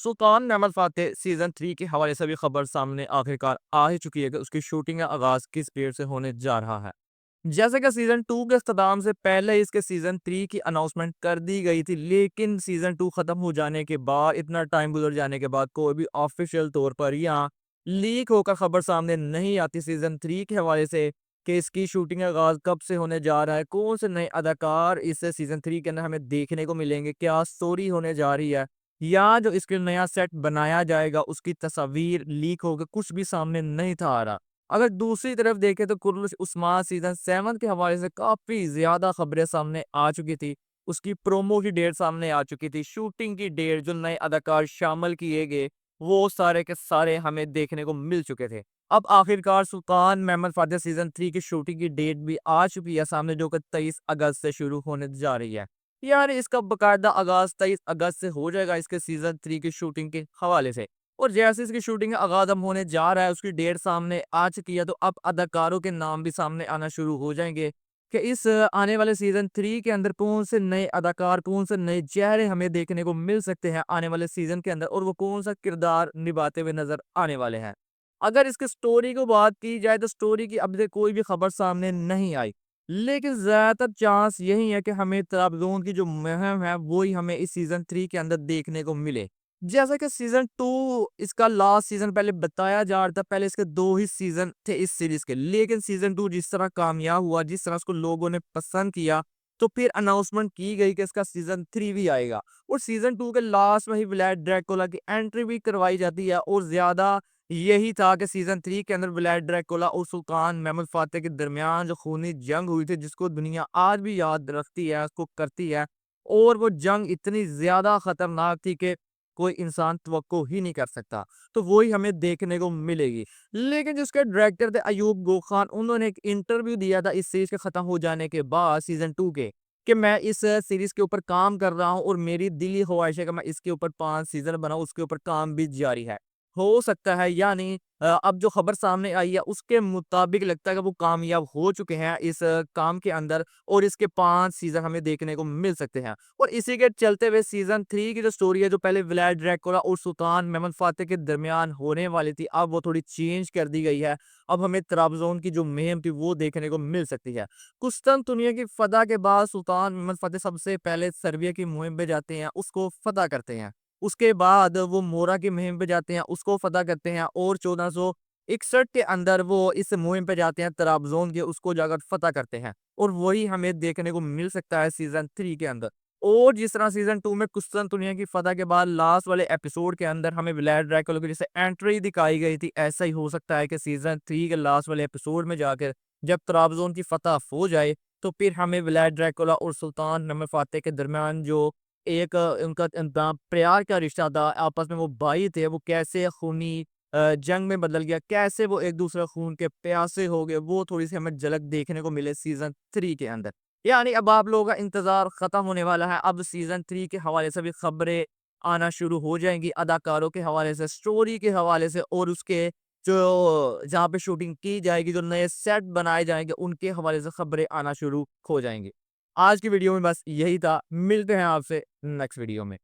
सुल्तान महमद फ़ातेह season 3 के हवाले से भी खबर सामने आखिरकार आ ही चुकी है कि उसकी शूटिंग का आगाज़ किस डेट से होने जा रहा है। जैसे कि सीज़न 2 के इख्तिताम से पहले ही इसके सीज़न 3 की अनाउंसमेंट कर दी गई थी, लेकिन सीज़न 2 ख़त्म हो जाने के बाद, इतना टाइम गुज़र जाने के बाद कोई भी ऑफ़िशियल तौर पर या लीक होकर खबर सामने नहीं आती सीज़न 3 के हवाले से कि इसकी शूटिंग का आगाज़ कब से होने जा रहा है, कौन से नए अदाकार इस सीज़न 3 के अंदर हमें देखने को मिलेंगे, क्या स्टोरी होने जा रही है, या जो इसके नया सेट बनाया जाएगा उसकी तस्वीर लीक होकर कुछ भी सामने नहीं था आ रहा। अगर दूसरी तरफ देखें तो कुर्रश उस्मान सीज़न 7 के हवाले से काफ़ी ज़्यादा खबरें सामने आ चुकी थी। उसकी प्रोमो की डेट सामने आ चुकी थी, शूटिंग की डेट, जो नए अदाकार शामिल किए गए, वो सारे के सारे हमें देखने को मिल चुके थे। अब आखिरकार सुल्तान महमद फ़ातेह सीज़न 3 की शूटिंग की डेट भी आ चुकी है सामने, जो कि 23 अगस्त से शुरू होने जा रही है। यानी इसका बाकायदा आगाज़ 23 अगस्त से हो जाएगा इसके सीज़न 3 की शूटिंग के हवाले से। और जैसे इसकी शूटिंग का आगाज़ अब होने जा रहा है, उसकी डेट सामने आ चुकी है, तो अब अदाकारों के नाम भी सामने आना शुरू हो जाएँगे कि इस आने वाले सीज़न 3 के अंदर कौन से नए अदाकार, कौन से नए चेहरे हमें देखने को मिल सकते हैं आने वाले सीज़न के अंदर, और वो कौन-सा किरदार निभाते हुए नज़र आने वाले हैं। अगर इसकी स्टोरी को बात की जाए तो स्टोरी की अभी तक कोई भी खबर सामने नहीं आई। लेकिन ज़्यादातर चांस यही है कि हमें ताबदून की जो मुहिम है, वो ही हमें इस सीज़न 3 के अंदर देखने को मिले। जैसा कि सीज़न 2 इसका लास्ट सीज़न पहले बताया जा रहा था, पहले इसके 2 ही सीज़न थे इस सीरीज़ के। लेकिन सीज़न 2 जिस तरह कामयाब हुआ, जिस तरह उसको लोगों ने पसंद किया, तो फिर अनाउंसमेंट की गई कि इसका सीज़न 3 भी आएगा। और सीज़न 2 के लास्ट में ही व्लाद ड्रैकुला की एंट्री भी करवाई जाती है, और ज़्यादा यही था कि सीज़न 3 के अंदर व्लाद ड्रैकुला और सुल्तान महमूद फ़ातेह के दरमियान जो खूनी जंग हुई थी, जिसको दुनिया आज भी याद रखती है, उसको करती है, और वो जंग इतनी ज़्यादा ख़तरनाक थी कि कोई इंसान तवक्को ही नहीं कर सकता। तो वो ही हमें देखने को मिलेगी। लेकिन जो उसके डायरेक्टर थे अयूब गोख खान, उन्होंने एक इंटरव्यू दिया था इस सीरीज़ के ख़त्म हो जाने के बाद सीज़न 2 के, कि मैं इस सीरीज़ के ऊपर काम कर रहा हूँ और मेरी दिली ख्वाहिश है कि मैं इसके ऊपर 5 सीज़न बनाऊँ, उसके ऊपर काम भी जारी है। हो सकता है, यानी अब जो खबर सामने आई है उसके मुताबिक लगता है कि वो कामयाब हो चुके हैं इस काम के अंदर, और इसके 5 सीज़न हमें देखने को मिल सकते हैं। और इसी के चलते हुए सीज़न 3 की जो स्टोरी है, जो पहले व्लाद ड्रैकुला और सुल्तान महमूद फ़ातेह के दरमियान होने वाली थी, अब वो थोड़ी चेंज कर दी गई है। अब हमें त्राबज़ोन की जो मुहिम थी वो देखने को मिल सकती है। कुस्तुनतुनिया की फ़तह के बाद सुल्तान महमूद फ़ातेह सबसे पहले सर्बिया की मुहिम पे जाते हैं, उसको फ़तह करते हैं। उसके बाद वो मोरा की मुहिम पे जाते हैं, उसको फ़तह करते हैं, और 1461 के अंदर वो इस मुहिम पे जाते हैं त्राबज़ोन के, उसको जाकर फ़तह करते हैं। और वही हमें देखने को मिल सकता है सीज़न 3 के अंदर। और जिस तरह सीज़न 2 में कुस्तुनतुनिया की फ़तह के बाद लास्ट वाले एपिसोड के अंदर हमें व्लाद ड्रैकुला की जैसे एंट्री दिखाई गई थी, ऐसा ही हो सकता है कि सीज़न 3 के लास्ट वाले एपिसोड में जाकर जब त्राबज़ोन की फ़तह हो जाए, तो फिर हमें व्लाद ड्रैकुला और सुल्तान महमूद फ़ातेह के दरमियान जो एक उनका प्यार का रिश्ता था, आपस में वो भाई थे, वो कैसे खूनी जंग में बदल गया, कैसे वो एक-दूसरे खून के प्यासे हो गए, वो थोड़ी-सी हमें झलक देखने को मिले सीज़न 3 के अंदर। यानी अब आप लोगों का इंतज़ार ख़त्म होने वाला है, अब सीज़न 3 के हवाले से भी खबरें आना शुरू हो जाएँगी, अदाकारों के हवाले से, स्टोरी के हवाले से, और उसके जो जहाँ पे शूटिंग की जाएगी, जो नए सेट बनाए जाएँगे, उनके हवाले से खबरें आना शुरू हो जाएँगी। आज की वीडियो में बस यही था, मिलते हैं आपसे नेक्स्ट वीडियो में।